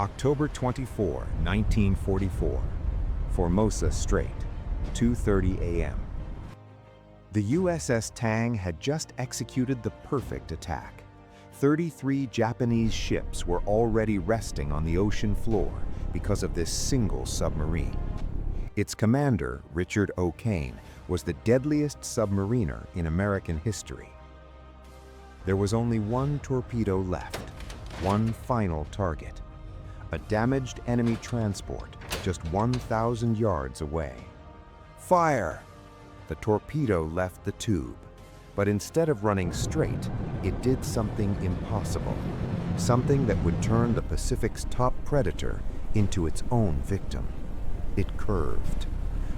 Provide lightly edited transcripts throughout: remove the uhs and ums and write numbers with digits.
October 24, 1944, Formosa Strait, 2:30 a.m. The USS Tang had just executed the perfect attack. 33 Japanese ships were already resting on the ocean floor because of this single submarine. Its commander, Richard O'Kane, was the deadliest submariner in American history. There was only one torpedo left, one final target. A damaged enemy transport just 1,000 yards away. Fire! The torpedo left the tube, but instead of running straight, it did something impossible, something that would turn the Pacific's top predator into its own victim. It curved,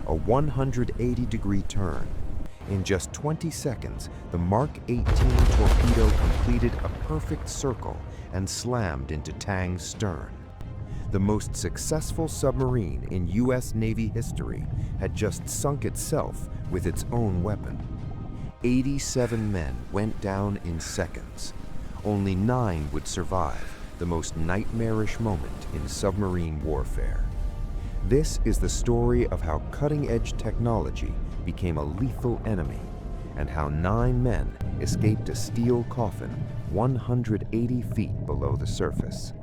a 180-degree turn. In just 20 seconds, the Mark 18 torpedo completed a perfect circle and slammed into Tang's stern. The most successful submarine in U.S. Navy history had just sunk itself with its own weapon. 87 men went down in seconds. Only 9 would survive the most nightmarish moment in submarine warfare. This is the story of how cutting-edge technology became a lethal enemy, and how 9 men escaped a steel coffin 180 feet below the surface.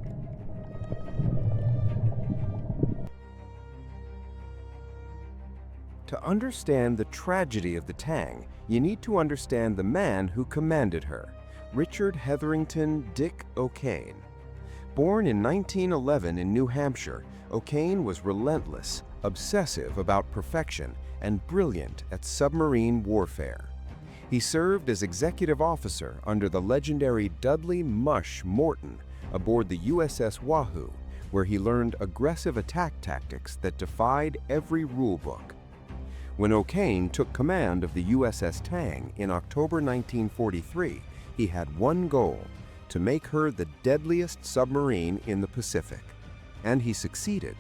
To understand the tragedy of the Tang, you need to understand the man who commanded her, Richard Hetherington Dick O'Kane. Born in 1911 in New Hampshire, O'Kane was relentless, obsessive about perfection, and brilliant at submarine warfare. He served as executive officer under the legendary Dudley "Mush" Morton aboard the USS Wahoo, where he learned aggressive attack tactics that defied every rulebook. When O'Kane took command of the USS Tang in October 1943, he had one goal: to make her the deadliest submarine in the Pacific. And he succeeded.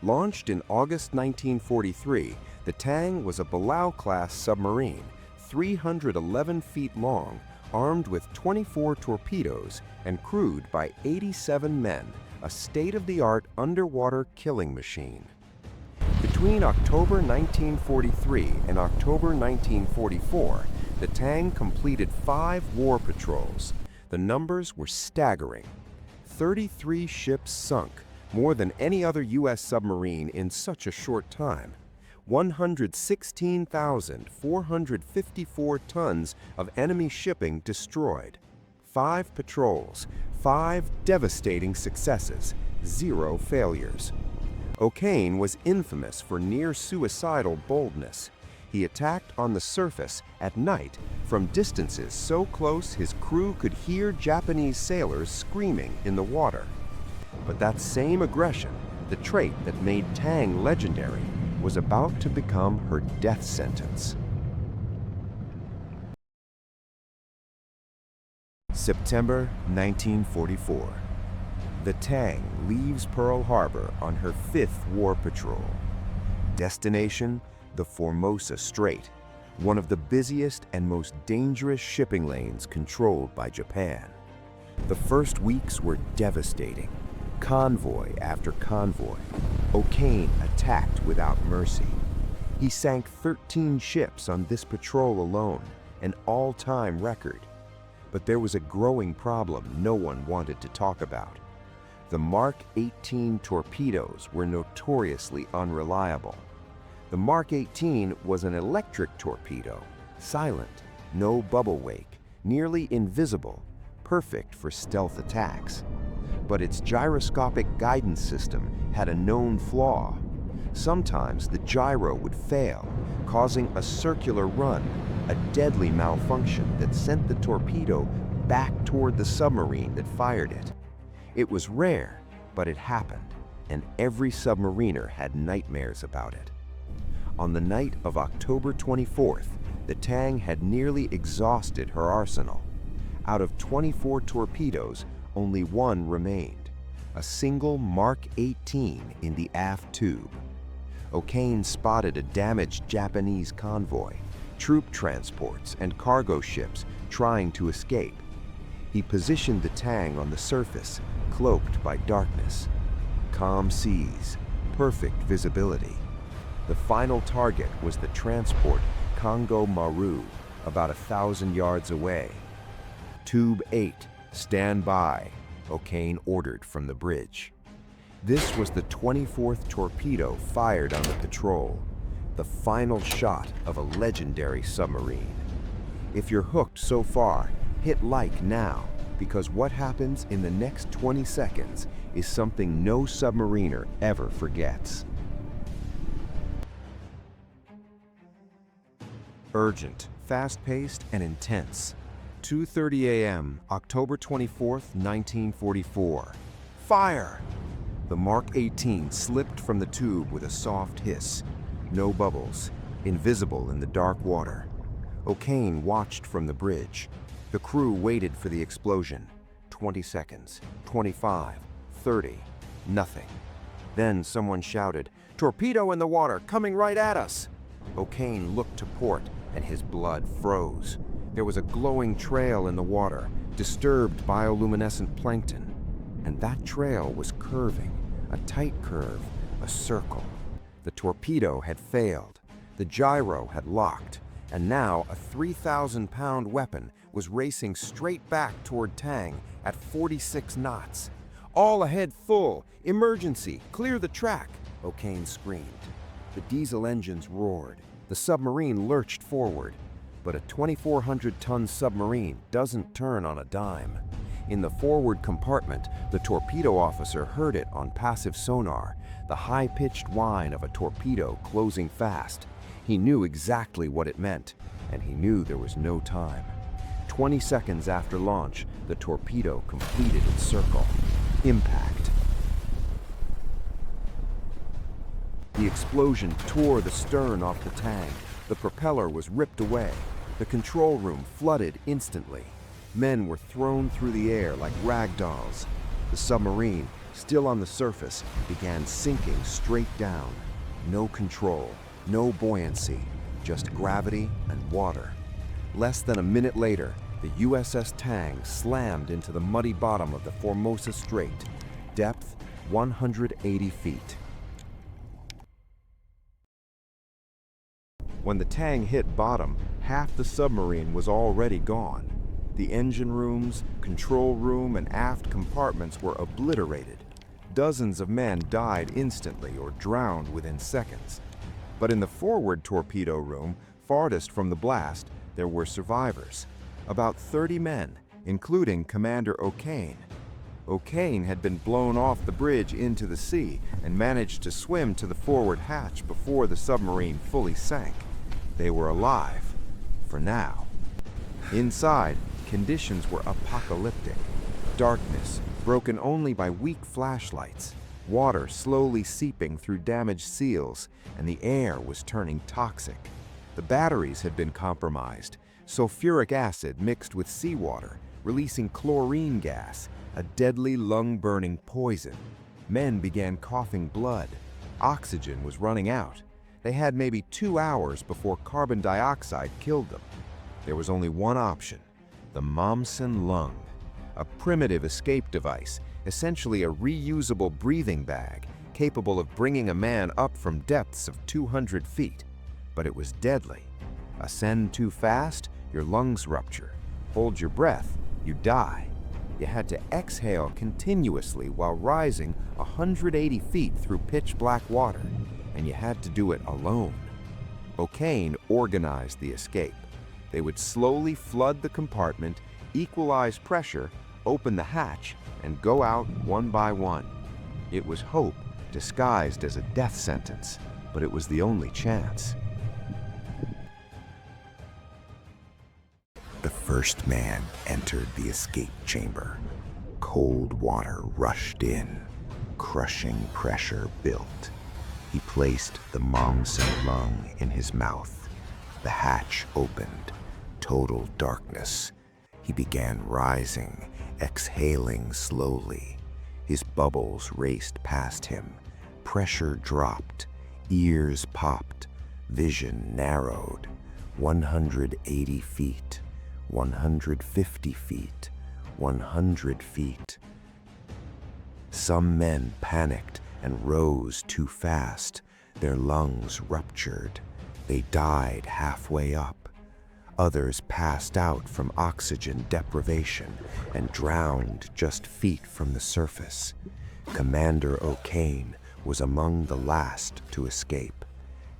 Launched in August 1943, the Tang was a Below-class submarine, 311 feet long, armed with 24 torpedoes, and crewed by 87 men, a state-of-the-art underwater killing machine. Between October 1943 and October 1944, the Tang completed 5 war patrols. The numbers were staggering. 33 ships sunk, more than any other U.S. submarine in such a short time. 116,454 tons of enemy shipping destroyed. 5 patrols, 5 devastating successes, 0 failures. O'Kane was infamous for near-suicidal boldness. He attacked on the surface at night from distances so close his crew could hear Japanese sailors screaming in the water. But that same aggression, the trait that made Tang legendary, was about to become her death sentence. September 1944. The Tang leaves Pearl Harbor on her 5th war patrol. Destination: the Formosa Strait, one of the busiest and most dangerous shipping lanes controlled by Japan. The first weeks were devastating. Convoy after convoy, O'Kane attacked without mercy. He sank 13 ships on this patrol alone, an all-time record. But there was a growing problem no one wanted to talk about. The Mark 18 torpedoes were notoriously unreliable. The Mark 18 was an electric torpedo, silent, no bubble wake, nearly invisible, perfect for stealth attacks. But its gyroscopic guidance system had a known flaw. Sometimes the gyro would fail, causing a circular run, a deadly malfunction that sent the torpedo back toward the submarine that fired it. It was rare, but it happened, and every submariner had nightmares about it. On the night of October 24th, the Tang had nearly exhausted her arsenal. Out of 24 torpedoes, only 1 remained, a single Mark 18 in the aft tube. O'Kane spotted a damaged Japanese convoy, troop transports, and cargo ships trying to escape. He positioned the Tang on the surface, cloaked by darkness. calm seas, perfect visibility. The final target was the transport Congo Maru, about 1,000 yards away. Tube 8, stand by, O'Kane ordered from the bridge. This was the 24th torpedo fired on the patrol, the final shot of a legendary submarine. If you're hooked so far, hit like now, because what happens in the next 20 seconds is something no submariner ever forgets. Urgent, fast-paced, and intense. 2:30 a.m., October 24th, 1944. Fire! The Mark 18 slipped from the tube with a soft hiss. No bubbles, invisible in the dark water. O'Kane watched from the bridge. The crew waited for the explosion. 20 seconds, 25, 30, nothing. Then someone shouted, "Torpedo in the water, coming right at us!" O'Kane looked to port, and his blood froze. There was a glowing trail in the water, disturbed bioluminescent plankton. And that trail was curving, a tight curve, a circle. The torpedo had failed. The gyro had locked. And now a 3,000-pound weapon was racing straight back toward Tang at 46 knots. "All ahead full! Emergency! Clear the track!" O'Kane screamed. The diesel engines roared. The submarine lurched forward. But a 2,400-ton submarine doesn't turn on a dime. In the forward compartment, the torpedo officer heard it on passive sonar, the high-pitched whine of a torpedo closing fast. He knew exactly what it meant, and he knew there was no time. 20 seconds after launch, the torpedo completed its circle. Impact. The explosion tore the stern off the Tang. The propeller was ripped away. The control room flooded instantly. Men were thrown through the air like rag dolls. The submarine, still on the surface, began sinking straight down. No control, no buoyancy, just gravity and water. Less than a minute later, the USS Tang slammed into the muddy bottom of the Formosa Strait, depth 180 feet. When the Tang hit bottom, half the submarine was already gone. The engine rooms, control room, and aft compartments were obliterated. Dozens of men died instantly or drowned within seconds. But in the forward torpedo room, farthest from the blast, there were survivors. About 30 men, including Commander O'Kane. O'Kane had been blown off the bridge into the sea and managed to swim to the forward hatch before the submarine fully sank. They were alive, for now. Inside, conditions were apocalyptic. Darkness, broken only by weak flashlights, water slowly seeping through damaged seals, and the air was turning toxic. The batteries had been compromised. Sulfuric acid mixed with seawater, releasing chlorine gas, a deadly lung-burning poison. Men began coughing blood. Oxygen was running out. They had maybe 2 hours before carbon dioxide killed them. There was only one option, the Momsen Lung, a primitive escape device, essentially a reusable breathing bag, capable of bringing a man up from depths of 200 feet. But it was deadly. Ascend too fast, your lungs rupture. Hold your breath, you die. You had to exhale continuously while rising 180 feet through pitch-black water, and you had to do it alone. O'Kane organized the escape. They would slowly flood the compartment, equalize pressure, open the hatch, and go out one by one. It was hope disguised as a death sentence, but it was the only chance. The first man entered the escape chamber. Cold water rushed in. Crushing pressure built. He placed the Momsen Lung in his mouth. The hatch opened. Total darkness. He began rising, exhaling slowly. His bubbles raced past him. Pressure dropped. Ears popped. Vision narrowed. 180 feet. 150 feet, 100 feet. Some men panicked and rose too fast. Their lungs ruptured. They died halfway up. Others passed out from oxygen deprivation and drowned just feet from the surface. Commander O'Kane was among the last to escape.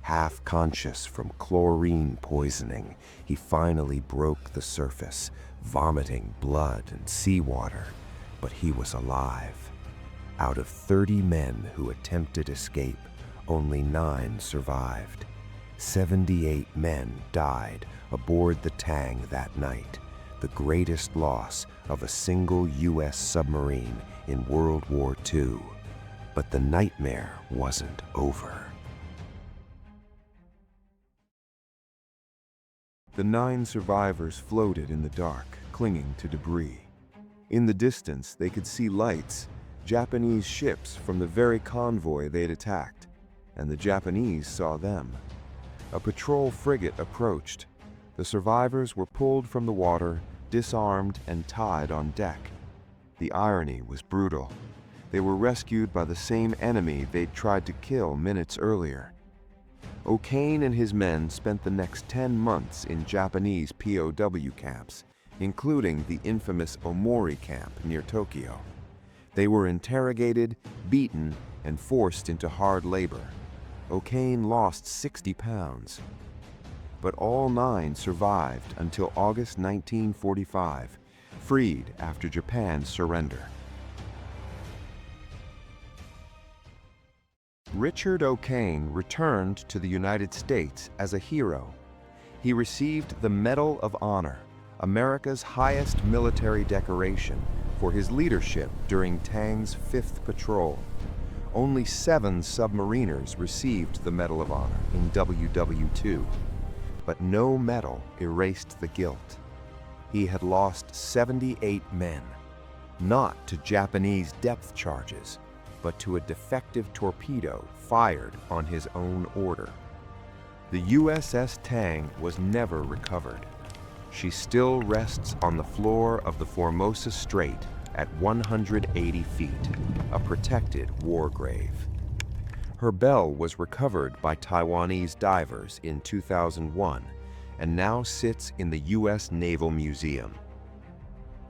Half conscious from chlorine poisoning, he finally broke the surface, vomiting blood and seawater, but he was alive. Out of 30 men who attempted escape, only 9 survived. 78 men died aboard the Tang that night, the greatest loss of a single U.S. submarine in World War II. But the nightmare wasn't over. The 9 survivors floated in the dark, clinging to debris. In the distance, they could see lights, Japanese ships from the very convoy they'd attacked, and the Japanese saw them. A patrol frigate approached. The survivors were pulled from the water, disarmed, and tied on deck. The irony was brutal. They were rescued by the same enemy they'd tried to kill minutes earlier. O'Kane and his men spent the next 10 months in Japanese POW camps, including the infamous Omori camp near Tokyo. They were interrogated, beaten, and forced into hard labor. O'Kane lost 60 pounds. But all 9 survived until August 1945, freed after Japan's surrender. Richard O'Kane returned to the United States as a hero. He received the Medal of Honor, America's highest military decoration, for his leadership during Tang's 5th patrol. Only 7 submariners received the Medal of Honor in WW2, but no medal erased the guilt. He had lost 78 men, not to Japanese depth charges, but to a defective torpedo fired on his own order. The USS Tang was never recovered. She still rests on the floor of the Formosa Strait at 180 feet, a protected war grave. Her bell was recovered by Taiwanese divers in 2001 and now sits in the U.S. Naval Museum.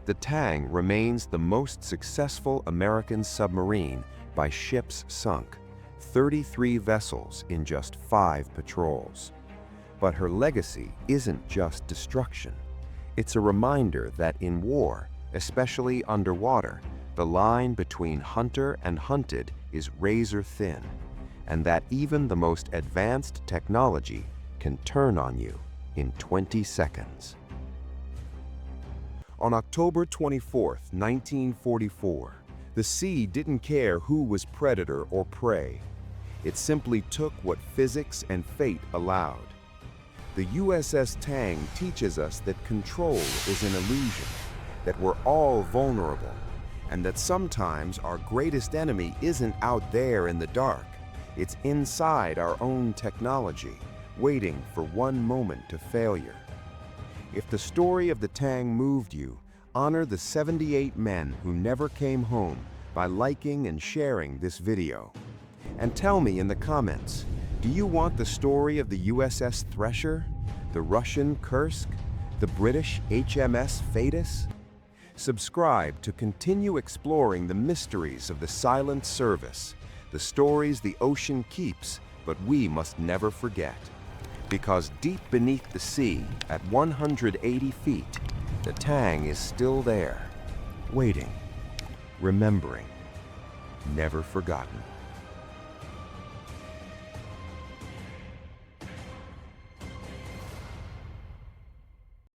The Tang remains the most successful American submarine by ships sunk, 33 vessels in just 5 patrols. But her legacy isn't just destruction. It's a reminder that in war, especially underwater, the line between hunter and hunted is razor thin, and that even the most advanced technology can turn on you in 20 seconds. On October 24, 1944, the sea didn't care who was predator or prey. It simply took what physics and fate allowed. The USS Tang teaches us that control is an illusion, that we're all vulnerable, and that sometimes our greatest enemy isn't out there in the dark. It's inside our own technology, waiting for one moment to failure. If the story of the Tang moved you, honor the 78 men who never came home by liking and sharing this video. And tell me in the comments, do you want the story of the USS Thresher, the Russian Kursk, the British HMS Thetis? Subscribe to continue exploring the mysteries of the silent service, the stories the ocean keeps, but we must never forget. Because deep beneath the sea, at 180 feet, the Tang is still there, waiting, remembering, never forgotten.